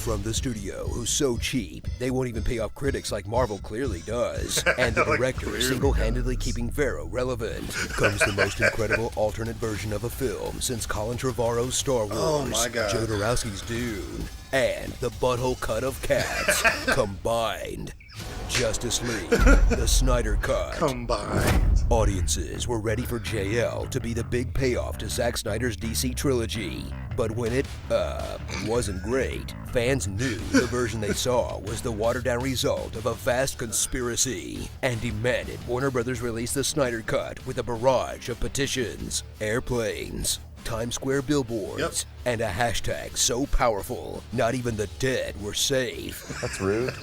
From the studio, who's so cheap, they won't even pay off critics like Marvel clearly does, and the director single-handedly keeping Vero relevant, comes the most incredible alternate version of a film since Colin Trevorrow's Star Wars, Joe Dorowski's Dune, and the butthole cut of Cats combined. Justice League, the Snyder Cut. Combined. Audiences were ready for JL to be the big payoff to Zack Snyder's DC trilogy. But when it, wasn't great, fans knew the version they saw was the watered-down result of a vast conspiracy and demanded Warner Brothers release the Snyder Cut with a barrage of petitions, airplanes, Times Square billboards, and a hashtag so powerful, not even the dead were safe. That's rude.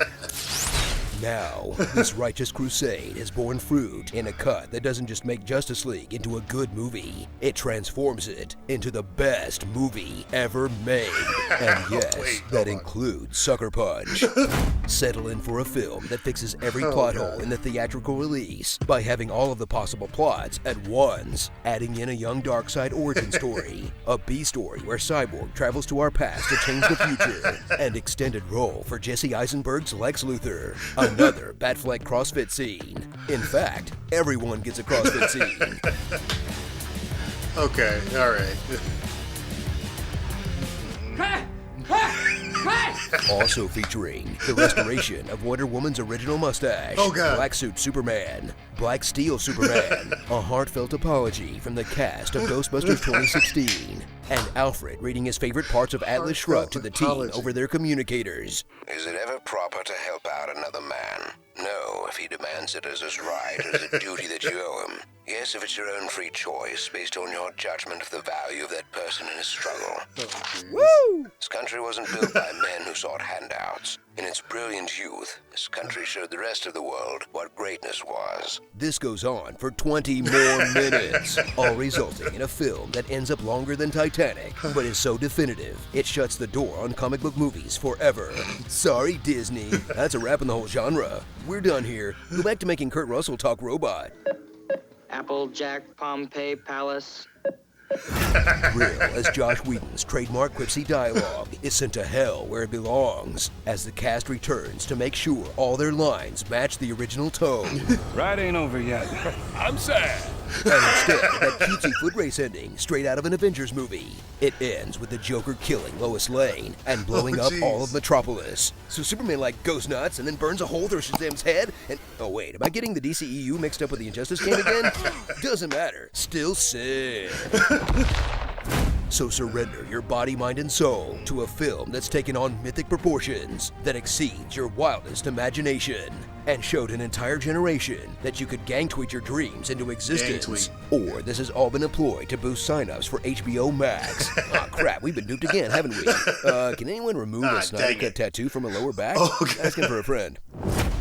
Now, this righteous crusade has borne fruit in a cut that doesn't just make Justice League into a good movie, it transforms it into the best movie ever made. And yes, that includes Sucker Punch. Settle in for a film that fixes every plot hole in the theatrical release by having all of the possible plots at once, adding in a young Darkseid origin story, a B-story where Cyborg travels to our past to change the future, and extended role for Jesse Eisenberg's Lex Luthor. Another Batfleck CrossFit scene. In fact, everyone gets a CrossFit scene. Okay, alright. Also featuring the restoration of Wonder Woman's original mustache, Black Suit Superman, Black Steel Superman, a heartfelt apology from the cast of Ghostbusters 2016, and Alfred reading his favorite parts of Atlas Shrugged to the teen over their communicators. Is it ever proper to help out another man? No, if he demands it as his right, as a duty that you owe him. Yes, if it's your own free choice, based on your judgment of the value of that person in his struggle. Woo! This country wasn't built by men who sought handouts. In its brilliant youth, this country showed the rest of the world what greatness was. This goes on for 20 more minutes, all resulting in a film that ends up longer than Titanic, but is so definitive, it shuts the door on comic book movies forever. Sorry, Disney. That's a wrap on the whole genre. We're done here. Go back to making Kurt Russell talk robot. Applejack, Pompeii, Palace. Real as Josh Whedon's trademark quipsy dialogue is sent to hell where it belongs, as the cast returns to make sure all their lines match the original tone. Ride ain't over yet. I'm sad. And instead of that cutesy foot race ending straight out of an Avengers movie, it ends with the Joker killing Lois Lane and blowing up all of Metropolis. So Superman goes nuts and then burns a hole through Shazam's head and... Oh wait, am I getting the DCEU mixed up with the Injustice game again? Doesn't matter. Still sick. So surrender your body, mind, and soul to a film that's taken on mythic proportions, that exceeds your wildest imagination, and showed an entire generation that you could gang tweet your dreams into existence. Or this has all been a ploy to boost signups for HBO Max. Aw, crap, we've been duped again, haven't we? Can anyone remove a Snyder Cut tattoo from a lower back? Asking for a friend.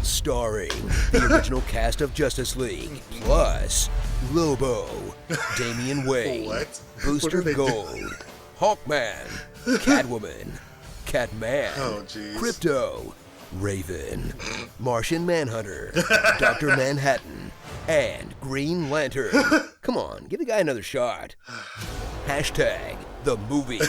Starring the original cast of Justice League, plus Lobo, Damian Wayne, Booster Gold, Hawkman, Catwoman, Catman, Crypto, Raven, Martian Manhunter, Dr. Manhattan, and Green Lantern. Come on, give the guy another shot. Hashtag the movie.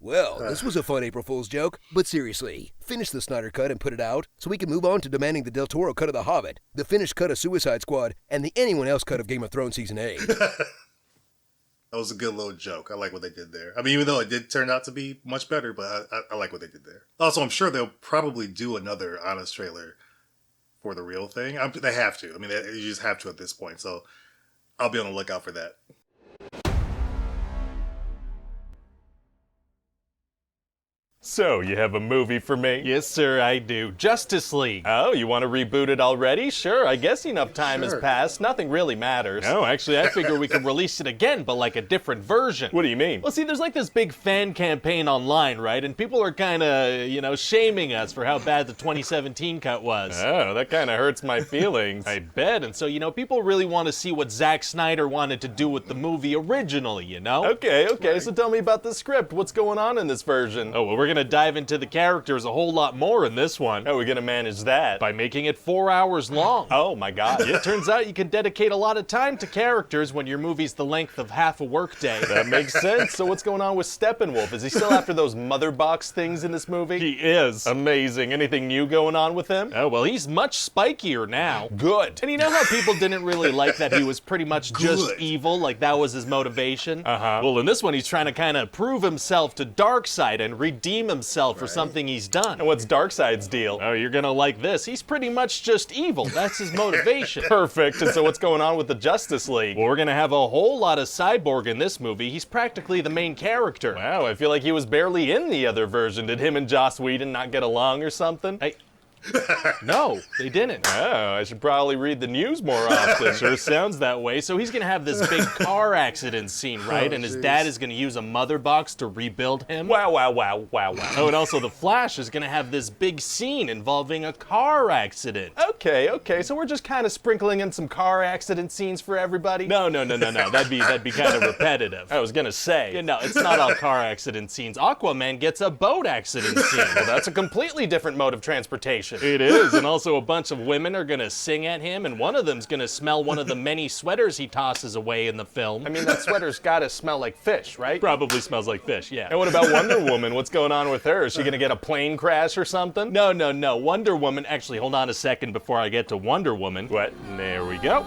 Well, this was a fun April Fool's joke, but seriously, finish the Snyder Cut and put it out so we can move on to demanding the Del Toro cut of The Hobbit, the finished cut of Suicide Squad, and the anyone else cut of Game of Thrones Season 8. That was a good little joke. I like what they did there. I mean, even though it did turn out to be much better, but I like what they did there. Also, I'm sure they'll probably do another honest trailer for the real thing. They have to. I mean, you just have to at this point, so I'll be on the lookout for that. So, you have a movie for me? Yes, sir, I do. Justice League. Oh, you want to reboot it already? Sure, I guess enough time has passed. Nothing really matters. No, actually, I figure we could release it again, but like a different version. What do you mean? Well, see, there's like this big fan campaign online, right? And people are kind of, shaming us for how bad the 2017 cut was. Oh, that kind of hurts my feelings. I bet. And so, people really want to see what Zack Snyder wanted to do with the movie originally, Okay, so tell me about the script. What's going on in this version? Oh, well, we're gonna dive into the characters a whole lot more in this one. How are we gonna manage that? By making it 4 hours long. Oh my god. It turns out you can dedicate a lot of time to characters when your movie's the length of half a workday. That makes sense. So what's going on with Steppenwolf? Is he still after those mother box things in this movie? He is. Amazing. Anything new going on with him? Oh, well, he's much spikier now. Good. And you know how people didn't really like that he was pretty much just Good. evil, like that was his motivation? Uh-huh. Well, in this one, he's trying to kind of prove himself to Darkseid and redeem himself for something he's done. And what's Darkseid's deal? Oh, you're gonna like this. He's pretty much just evil. That's his motivation. Perfect. And so what's going on with the Justice League? Well, we're gonna have a whole lot of Cyborg in this movie. He's practically the main character. Wow, I feel like he was barely in the other version. Did him and Joss Whedon not get along or something? No, they didn't. Oh, I should probably read the news more often. Sure sounds that way. So he's gonna have this big car accident scene, right? And his dad is gonna use a mother box to rebuild him. Wow, wow, wow, wow, wow. Oh, and also the Flash is gonna have this big scene involving a car accident. Okay, so we're just kind of sprinkling in some car accident scenes for everybody? No. That'd be kind of repetitive. I was gonna say. Yeah, no, it's not all car accident scenes. Aquaman gets a boat accident scene. Well, that's a completely different mode of transportation. It is, and also a bunch of women are gonna sing at him, and one of them's gonna smell one of the many sweaters he tosses away in the film. I mean, that sweater's gotta smell like fish, right? Probably smells like fish, yeah. And what about Wonder Woman? What's going on with her? Is she gonna get a plane crash or something? No. Wonder Woman, actually, hold on a second before I get to Wonder Woman. What? There we go.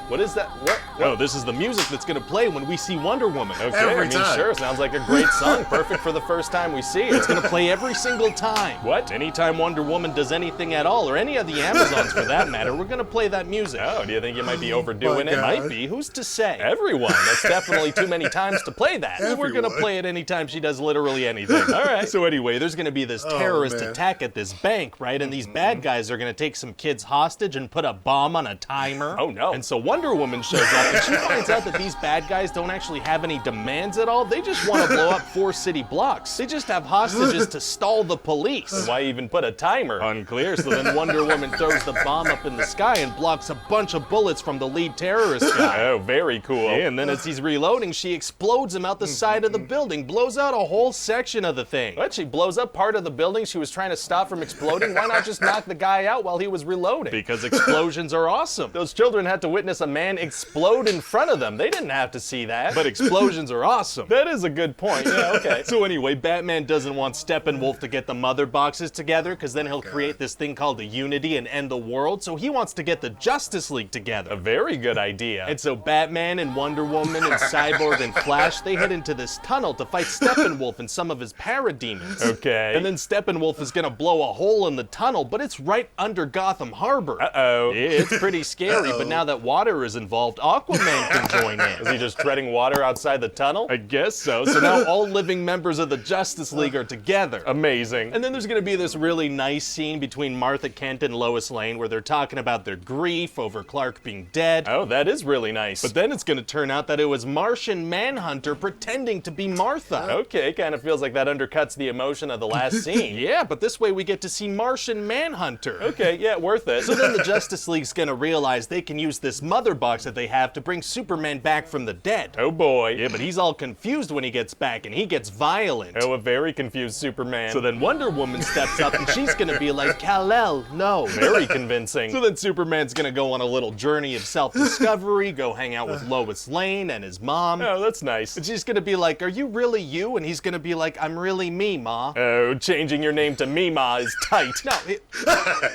What is that? What? Oh, this is the music that's gonna play when we see Wonder Woman. Okay, Every I mean, time. sure, sounds like a great song. Perfect for the first time we see it. It's gonna play every single time. What? Anytime Wonder Woman does anything at all, or any of the Amazons for that matter, we're gonna play that music. Oh, do you think you might be overdoing my it? God. Might be, who's to say? Everyone. That's definitely too many times to play that. We're gonna Everyone. play it anytime she does literally anything. All right. So anyway, there's gonna be this terrorist man. attack at this bank, right? And these bad guys are gonna take some kids hostage and put a bomb on a timer. Oh, no. And so Wonder Woman shows up and she finds out that these bad guys don't actually have any demands at all. They just want to blow up 4 city blocks. They just have hostages to stall the police. Why even put a timer? Unclear. So then Wonder Woman throws the bomb up in the sky and blocks a bunch of bullets from the lead terrorist guy. Oh, very cool. Yeah, and then as he's reloading, she explodes him out the side of the building, blows out a whole section of the thing. What? She blows up part of the building she was trying to stop from exploding? Why not just knock the guy out while he was reloading? Because explosions are awesome. Those children had to witness a man explode in front of them. They didn't have to see that. But explosions are awesome. that is a good point. Yeah, okay. So anyway, Batman doesn't want Steppenwolf to get the mother boxes together because then he'll create this thing called the Unity and end the world. So he wants to get the Justice League together. A very good idea. And so Batman and Wonder Woman and Cyborg and Flash, they head into this tunnel to fight Steppenwolf and some of his parademons. Okay. And then Steppenwolf is gonna blow a hole in the tunnel, but it's right under Gotham Harbor. Uh-oh. Yeah, it's pretty scary, but now that water is involved, Aquaman can join in. Is he just treading water outside the tunnel? I guess so. So now all living members of the Justice League are together. Amazing. And then there's gonna be this really nice scene between Martha Kent and Lois Lane where they're talking about their grief over Clark being dead. Oh, that is really nice. But then it's gonna turn out that it was Martian Manhunter pretending to be Martha. Okay, kind of feels like that undercuts the emotion of the last scene. Yeah, but this way we get to see Martian Manhunter. Okay, yeah, worth it. So then the Justice League's gonna realize they can use this mother box that they have to bring Superman back from the dead. Oh boy. Yeah, but he's all confused when he gets back and he gets violent. Oh, a very confused Superman. So then Wonder Woman steps up and she's gonna be like, Kal-El, no. very convincing. So then Superman's gonna go on a little journey of self-discovery, go hang out with Lois Lane and his mom. Oh, that's nice. And she's gonna be like, are you really you? And he's gonna be like, I'm really me, Ma. Oh, changing your name to Mima is tight. No,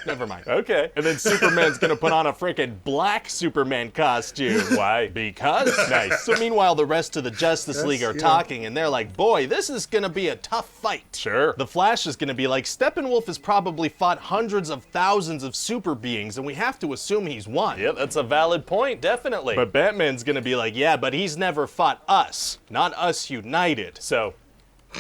never mind. Okay. And then Superman's gonna put on a frickin' black Superman costume. Why? Because. Nice. So meanwhile, the rest of the Justice League are talking, and they're like, boy, this is gonna be a tough fight. Sure. The Flash is gonna be like, Steppenwolf has probably fought hundreds of thousands of super beings, and we have to assume he's won. Yep, that's a valid point, definitely. But Batman's gonna be like, yeah, but he's never fought us, not us united. So,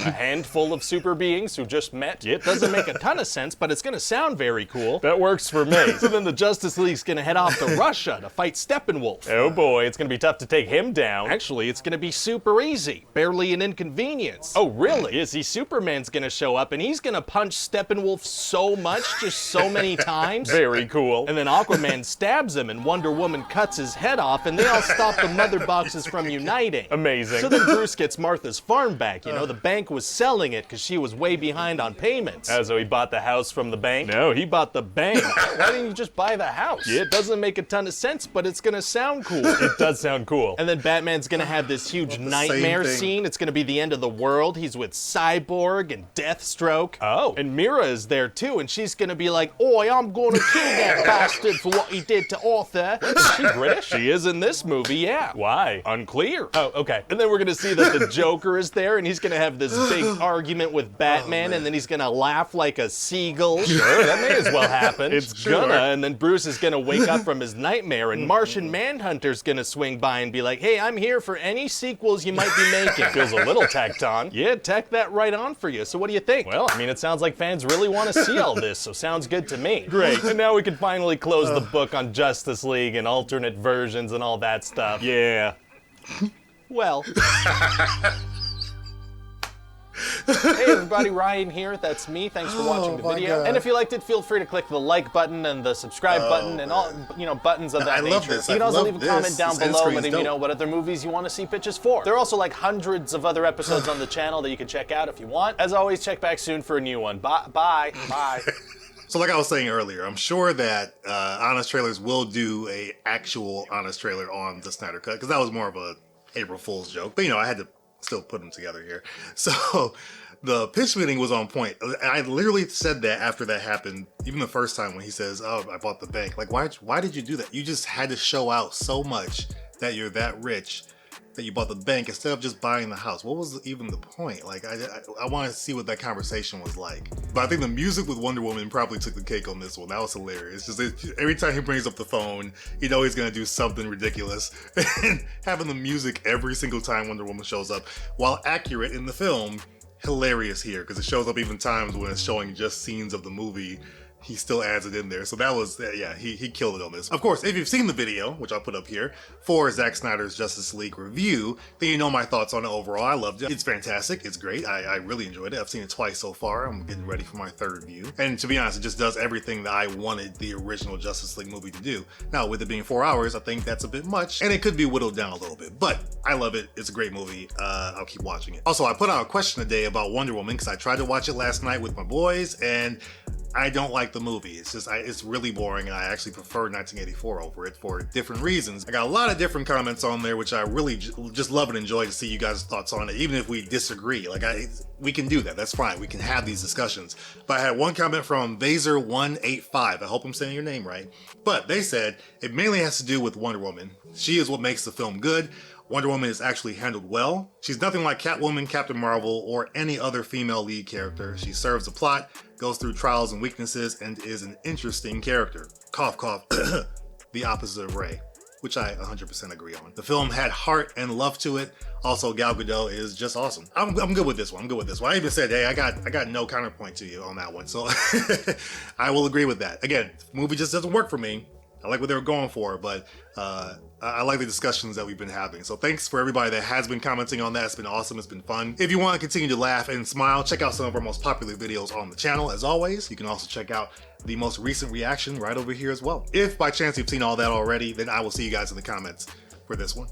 a handful of super beings who just met? It doesn't make a ton of sense, but it's gonna sound very cool. That works for me. So then the Justice League's gonna head off to Russia to fight Steppenwolf. Oh boy, it's gonna be tough to take him down. Actually, it's gonna be super easy. Barely an inconvenience. Oh, really? Yeah, see, Superman's gonna show up and he's gonna punch Steppenwolf so much, just so many times. Very cool. And then Aquaman stabs him and Wonder Woman cuts his head off and they all stop the mother boxes from uniting. Amazing. So then Bruce gets Martha's farm back, you know, the bank bank was selling it because she was way behind on payments. Oh, so he bought the house from the bank? No, he bought the bank. Why didn't you just buy the house? Yeah, it doesn't make a ton of sense, but it's gonna sound cool. It does sound cool. And then Batman's gonna have this huge nightmare thing. scene. It's gonna be the end of the world. He's with Cyborg and Deathstroke. Oh. And Mira is there too, and she's gonna be like, "Oi, I'm gonna kill that bastard for what he did to Arthur." Is she British? She is in this movie, yeah. Why? Unclear. Oh, okay. And then we're gonna see that the Joker is there, and he's gonna have this big argument with Batman, and then he's gonna laugh like a seagull. Sure, that may as well happen. It's gonna, and then Bruce is gonna wake up from his nightmare, and Martian Manhunter's gonna swing by and be like, "Hey, I'm here for any sequels you might be making." Feels a little tacked on. Yeah, tack that right on for you. So what do you think? Well, I mean, it sounds like fans really want to see all this, so sounds good to me. Great. And now we can finally close the book on Justice League and alternate versions and all that stuff. Yeah. Well. Hey everybody, Ryan here. That's me. Thanks for watching the my video. God. And if you liked it, feel free to click the like button and the subscribe button and all, buttons of that I nature. love this. You can I also love leave a this. comment down This end below screen's letting me dope. know what other movies you want to see pitches for. There are also like hundreds of other episodes on the channel that you can check out if you want. As always, check back soon for a new one. Bye. Bye. So like I was saying earlier, I'm sure that Honest Trailers will do a actual Honest Trailer on the Snyder Cut, because that was more of a April Fool's joke. But I had to still put them together here. So the pitch meeting was on point. I literally said that after that happened, even the first time when he says, "Oh, I bought the bank." Like, why did you do that? You just had to show out so much that you're that rich that you bought the bank instead of just buying the house. What was even the point? Like, I want to see what that conversation was like. But I think the music with Wonder Woman probably took the cake on this one. That was hilarious. Just every time he brings up the phone, you know he's gonna do something ridiculous. And having the music every single time Wonder Woman shows up, while accurate in the film, hilarious here, because it shows up even times when it's showing just scenes of the movie. He still adds it in there. So that was, yeah, he killed it on this. Of course, if you've seen the video, which I'll put up here, for Zack Snyder's Justice League review, then you know my thoughts on it overall. I loved it. It's fantastic. It's great. I really enjoyed it. I've seen it twice so far. I'm getting ready for my third view. And to be honest, it just does everything that I wanted the original Justice League movie to do. Now, with it being 4 hours, I think that's a bit much, and it could be whittled down a little bit. But I love it. It's a great movie. I'll keep watching it. Also, I put out a question today about Wonder Woman, because I tried to watch it last night with my boys, and I don't like the movie. It's just, it's really boring, and I actually prefer 1984 over it for different reasons. I got a lot of different comments on there, which I really just love and enjoy to see you guys' thoughts on it, even if we disagree. Like, we can do that. That's fine. We can have these discussions. But I had one comment from Vaser185. I hope I'm saying your name right. But they said it mainly has to do with Wonder Woman. She is what makes the film good. Wonder Woman is actually handled well. She's nothing like Catwoman, Captain Marvel, or any other female lead character. She serves the plot, goes through trials and weaknesses, and is an interesting character. Cough, cough. The opposite of Rey, which I 100% agree on. The film had heart and love to it. Also, Gal Gadot is just awesome. I'm good with this one. I even said, hey, I got no counterpoint to you on that one. So I will agree with that. Again, the movie just doesn't work for me. I like what they were going for, but I like the discussions that we've been having. So thanks for everybody that has been commenting on that. It's been awesome. It's been fun. If you want to continue to laugh and smile, check out some of our most popular videos on the channel. As always, you can also check out the most recent reaction right over here as well. If by chance you've seen all that already, then I will see you guys in the comments for this one.